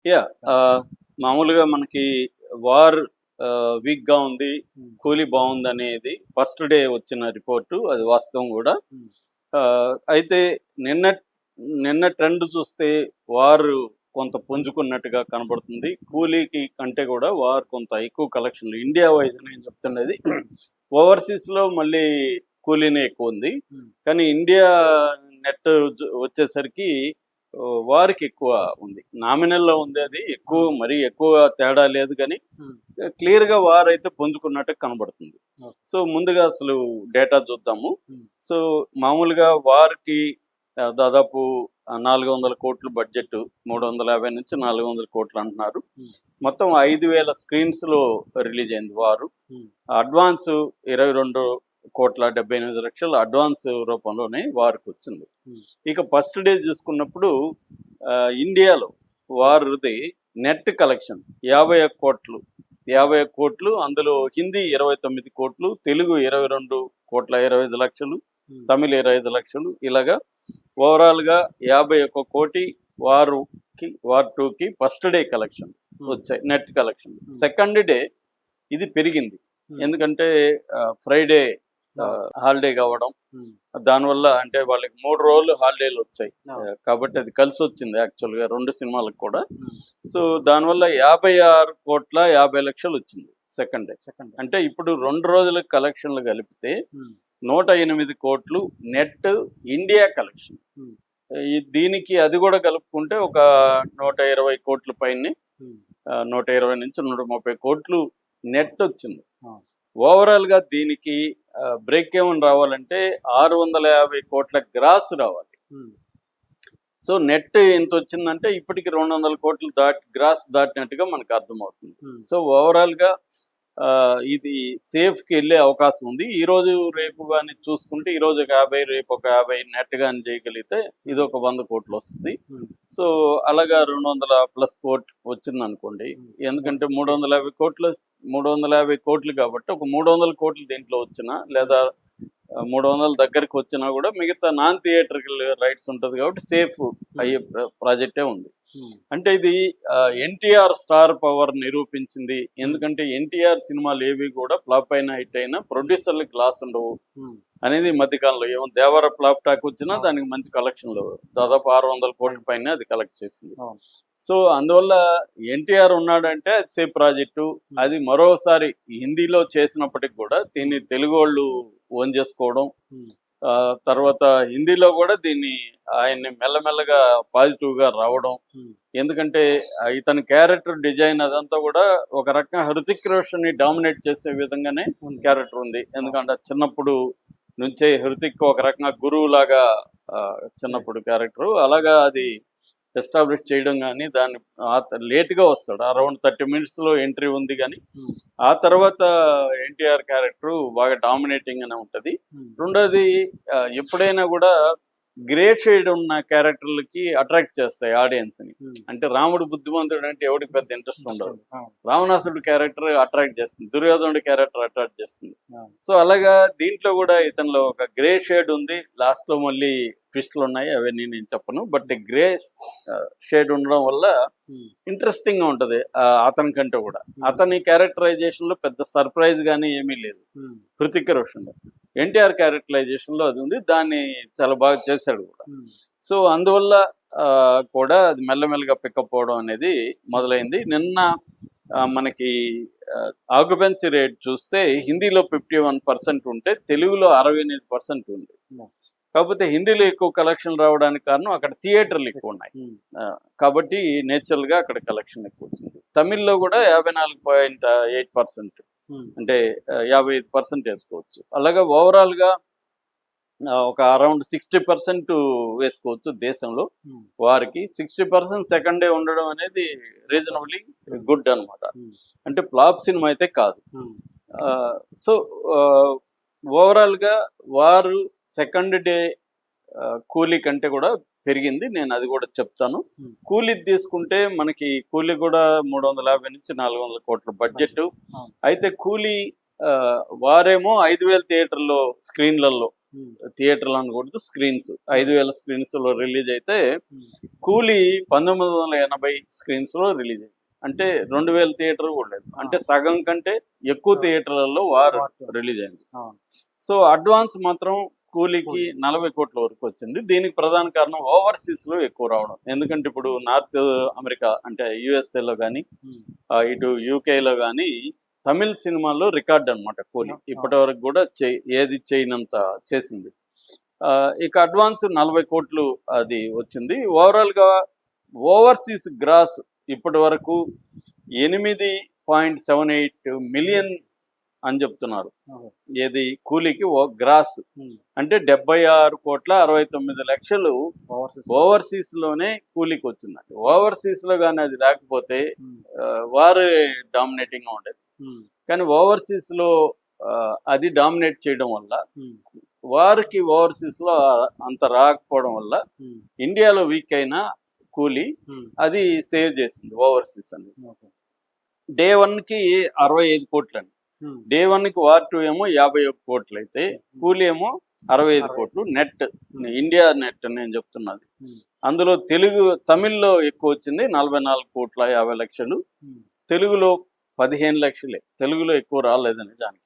Yeah! మామూలుగా మనకి war వీక్‌గా ఉంది. హ్మ్. కూలీ బావుందనేది ఫస్ట్ డే వచ్చిన రిపోర్టు. అది వాస్తవం గూడా. హ్మ్. అయితే నిన్న నిన్న ట్రెండ్ చూస్తే వార్ కొంత పుంజుకున్నట్టుగా కనబడుతుంది. కూలీకి కంటే గూడా వార్ కొంత ఎక్కువ కలెక్షన్‌లు ఇండియా వైస్ నేను చెప్తున్నది. ఓవర్‌సీస్‌లో మళ్ళీ కూలీనే ఎక్కువుంది. హ్మ్. కానీ ఇండియా నెట్ వచ్చేసరికి వార్‌కి ఎక్కువ ఉంది. నామినల్‌లో ఉంది అది. ఎక్కువ హ్మ్. మరీ ఎక్కువ తేడా లేదు గానీ, హ్మ్. క్లియర్‌గా వార్ అయితే పుంజుకున్నట్టు కనబడుతుంది. ఓకే. సో, ముందుగా అసలు డేటా చూద్దాము. హ్మ్. సో, మామూలుగా వార్‌కి దాదాపు 400,00,00,000 బడ్జెట్. 350-400,00,00,000 అంటున్నారు. హ్మ్. మొత్తం 5,000 స్క్రీన్స్‌లో రిలీజ్ అయింది వారు. హ్మ్. అడ్వాన్స్ 22,78,00,000 అడ్వాన్స్ రూపంలోనే వారికొచ్చింది. హ్మ్. ఇక ఫస్ట్ డే చూసుకున్నప్పుడు ఇండియాలో వారిది నెట్ కలెక్షన్ 51,00,00,000. 51,00,00,000 అందులో హిందీ 29,00,00,000, తెలుగు 22,25,00,000, హ్మ్. తమిళ్ 25,00,000 ఇలాగా ఓవరాల్‌గా 51,00,00,000 వార్ 2కి ఫస్ట్ డే కలెక్షన్ హ్మ్. వచ్చాయి. Net collection. హ్మ్. సెకండ్ డే ఇది పెరిగింది. హ్మ్. ఎందుకంటే ఫ్రైడే అవును. హాలిడే కావడం. హ్మ్. దానివల్ల అంటే వాళ్ళకి 3 రోజులు హాలిడేలొచ్చాయి. అవును. కాబట్టి అది కలిసొచ్చింది యాక్చువల్‌గా 2 సినిమాలకు కూడా. హ్మ్. సో, దానివల్ల 56,50,00,000 వచ్చింది సెకండ్ డే. సెకండ్. అంటే ఇప్పుడు 2 రోజుల కలెక్షన్‌లు కలిపితే హ్మ్. 108,00,00,000 నెట్ ఇండియా కలెక్షన్. హ్మ్. దీనికి అది కూడా కలుపుకుంటే ఒక 120,00,00,000 పైనే హ్మ్. 120-130,00,00,000 నెట్ వచ్చింది. అవును. ఓవరాల్‌గా దీనికి బ్రేక్ ఈవెన్ రావాలంటే 650,00,00,000 గ్రాస్ రావాలి. హ్మ్. సో, నెట్ ఎంతొచ్చిందంటే ఇప్పటికి 200,00,00,000 గ్రాస్ దాటినట్టుగా మనకు అర్థమవుతుంది. హ్మ్. సో, ఓవరాల్‌గా ఇది సేఫ్‌కెళ్ళే అవకాశం ఉంది. ఈరోజు, రేపు గాని చూసుకుంటే ఈరోజు ఒక 50, రేపు ఒక 50 నెట్ గాని చేయగలిగితే హ్మ్. ఇదొక 100,00,00,000 వస్తది. హ్మ్. సో, అలాగా 200+ వచ్చిందనుకోండి. హ్మ్. ఎందుకంటే ఓకే. 350,00,00,000 కాబట్టి ఒక 300,00,00,000 దీంట్లో వచ్చినా హ్మ్. లేదా 300 దగ్గరకొచ్చినా గూడా మిగతా నాన్ థియేట్రికల్ రైట్స్ ఉంటది కాబట్టి సేఫ్ హ్మ్. అయ్యే ప్రాజెక్టే ఉంది. హ్మ్. అంటే ఇది ఎన్టీఆర్ స్టార్ పవర్ నిరూపించింది. హ్మ్. ఎందుకంటే ఎన్టీఆర్ సినిమాలేవి గూడా ఫ్లాప్ అయినా, హిట్ అయినా ప్రొడ్యూసర్‌లకి లాస్ ఉండవు హ్మ్. అనేది ఈ మధ్య కాలంలో ఏమో 'దేవర' ఫ్లాప్ టాక్ వచ్చినా అవును. దానికి మంచి కలెక్షన్‌లు అవును. దాదాపు 600,00,00,000 అయింది. పైనే అది కలెక్ట్ చేసింది. అవును. సో, అందువల్ల ఎన్టీఆర్ ఉన్నాడంటే అది సేఫ్ ప్రాజెక్టు. హ్మ్. అది మరోసారి హిందీలో చేసినప్పటికి కూడా హ్మ్. దీన్ని తెలుగోళ్ళు ఓన్ చేసుకోవడం. హ్మ్. తర్వాత హిందీలో గూడా దీన్ని ఆయన్ని మెల్లమెల్లగా పాజిటివ్‌గా రావడం. హ్మ్. ఎందుకంటే ఇతని క్యారెక్టర్ డిజైన్ అదంతా గూడా ఒక రకంగా 'హృతిక్ రోషన్‌ని' డామినేట్ చేసే విధంగానే ఉంది. క్యారెక్టర్ ఉంది. అవును. ఎందుకంటే చిన్నప్పుడు నుంచే 'హృతిక్' ఒక రకంగా గురువులాగా రైట్. చిన్నప్పుడు క్యారెక్టరు. అలాగా అది ఎస్టాబ్లిష్ చేయడం గాని, దాన్ని లేట్‌గా వస్తాడు. అరౌండ్ 30 మినిట్స్‌లో ఎంట్రీ ఉంది గానీ, హ్మ్. ఆ తర్వాత ఎన్టీఆర్ క్యారెక్టరు బాగా డామినేటింగ్‌గానే ఉంటది. హ్మ్. రెండోది ఎప్పుడైనా గూడా గ్రే షేడ్ ఉన్న క్యారెక్టర్‌లకి అట్రాక్ట్ చేస్తాయి ఆడియన్స్‌ని. హ్మ్. అంటే రాముడు బుద్ధిమంతుడంటే ఎవడికి పెద్ద ఇంట్రెస్ట్ ఇంట్రెస్ట్ ఉండదు. ఉంది. అవును. రావణాసురుడు క్యారెక్టర్ అట్రాక్ట్ చేస్తుంది. దుర్యోధనుడి క్యారెక్టర్ అట్రాక్ట్ చేస్తుంది. అవును. సో, అలాగా దీంట్లో గూడా ఇతనిలో ఒక గ్రే షేడ్ ఉంది. లాస్ట్‌లో మళ్ళీ ట్విస్ట్‌లున్నాయి. అవన్నీ నేను చెప్పను. బట్ గ్రే షేడ్ ఉండడం వల్ల హ్మ్. ఇంట్రెస్టింగ్‌గా ఉంటది. అతని కంటే గూడా. హ్మ్. అతని క్యారెక్టరైజేషన్‌లో పెద్ద సర్ప్రైజ్ గాని ఏమీ లేదు. హ్మ్. 'హృతిక్ రోషన్‌లో.' ఎన్టీఆర్ క్యారెక్టరైజేషన్‌లో అది ఉంది. దాన్ని చాలా బాగా చేశాడు గూడా. హ్మ్. సో, అందువల్ల కూడా అది మెల్లమెల్లగా పికప్ అవ్వడం అనేది హ్మ్. మొదలైంది. నిన్న మనకి ఆక్యుపెన్సీ రేట్ చూస్తే హిందీలో 51% ఉంటే తెలుగులో 68% ఉంది. యాహ్! కాకపోతే హిందీలో ఎక్కువ కలెక్షన్‌లు రావడానికి కారణం అక్కడ థియేటర్‌లు ఎక్కువున్నాయి. హ్మ్. కాబట్టి నేచురల్‌గా అక్కడ కలెక్షన్ ఎక్కువొచ్చింది. తమిళ్‌లో గూడా 54.8% హ్మ్. అంటే 55% ఏసుకోవచ్చు. అలాగా ఓవరాల్‌గా ఒక అరౌండ్ 60% వేసుకోవచ్చు దేశంలో హ్మ్. వారికి. 60% సెకండ్ డే ఉండడం అనేది సూపర్. రీజనబుల్లీ హ్మ్. గుడ్ అనమాట. హ్మ్. అంటే ఫ్లాప్ సినిమా అయితే కాదు. హ్మ్. ఆహ్, సో, ఆహ్, ఓవరాల్‌గా వారు సెకండ్ డే కూలీ కంటే కూడా పెరిగింది. నేను అది కూడా చెప్తాను. హ్మ్. కూలీది తీసుకుంటే మనకి కూలీ కూడా 350-400,00,00,000 బడ్జెట్. బడ్జెట్. అవును. అయితే కూలీ వారేమో 5,000 థియేటర్‌లో స్క్రీన్‌లలో థియేటర్లు అనకూడదు, స్క్రీన్స్ 5,000 స్క్రీన్స్ లో రిలీజ్ అయితే కూలీ 1980 స్క్రీన్స్ లో రిలీజ్ అయింది. అంటే 2,000 థియేటర్ కూడా లేదు, అంటే సగం కంటే ఎక్కువ థియేటర్లలో వారు రిలీజ్ అయింది. సో అడ్వాన్స్ మాత్రం కూలీకి 40 కోట్ల వరకు వచ్చింది. దీనికి ప్రధాన కారణం ఓవర్సీస్ లో ఎక్కువ రావడం. ఎందుకంటే ఇప్పుడు నార్త్ అమెరికా అంటే యుఎస్ఏలో కానీ ఇటు యూకేలో కానీ తమిళ్ సినిమాల్లో రికార్డ్ అన్నమాట కూలీ. ఇప్పటి వరకు కూడా ఏది చేయనంత చేసింది. ఇక అడ్వాన్స్ 40 కోట్లు అది వచ్చింది. ఓవరాల్ గా ఓవర్సీస్ గ్రాస్ ఇప్పటి వరకు 8.78 మిలియన్ అని చెప్తున్నారు. ఏది కూలీకి గ్రాస్ అంటే 76,69,00,000 ఓవర్సీస్ లోనే కూలీకి వచ్చిందండి. ఓవర్సీస్ లో కానీ అది రాకపోతే వారు డామినేటింగ్ గా ఉండేది. కానీ ఓవర్సీస్ లో అది డామినేట్ చేయడం వల్ల వారికి ఓవర్సీస్ లో అంత రాకపోవడం వల్ల ఇండియాలో వీక్ అయిన కూలీ అది సేవ్ చేసింది ఓవర్సీస్ అని. డే 1 కి 65 కోట్లు అండి. డే 1 కి వార్ 2 ఏమో 51 కోట్లు అయితే కూలీ ఏమో 65 కోట్లు. నెట్ ఇండియా నెట్ నేను చెప్తున్నది. అందులో తమిళ్లో ఎక్కువ వచ్చింది 44,50,00,000, తెలుగులో 15 లక్షలే. తెలుగులో ఎక్కువ రాలేదని దానికి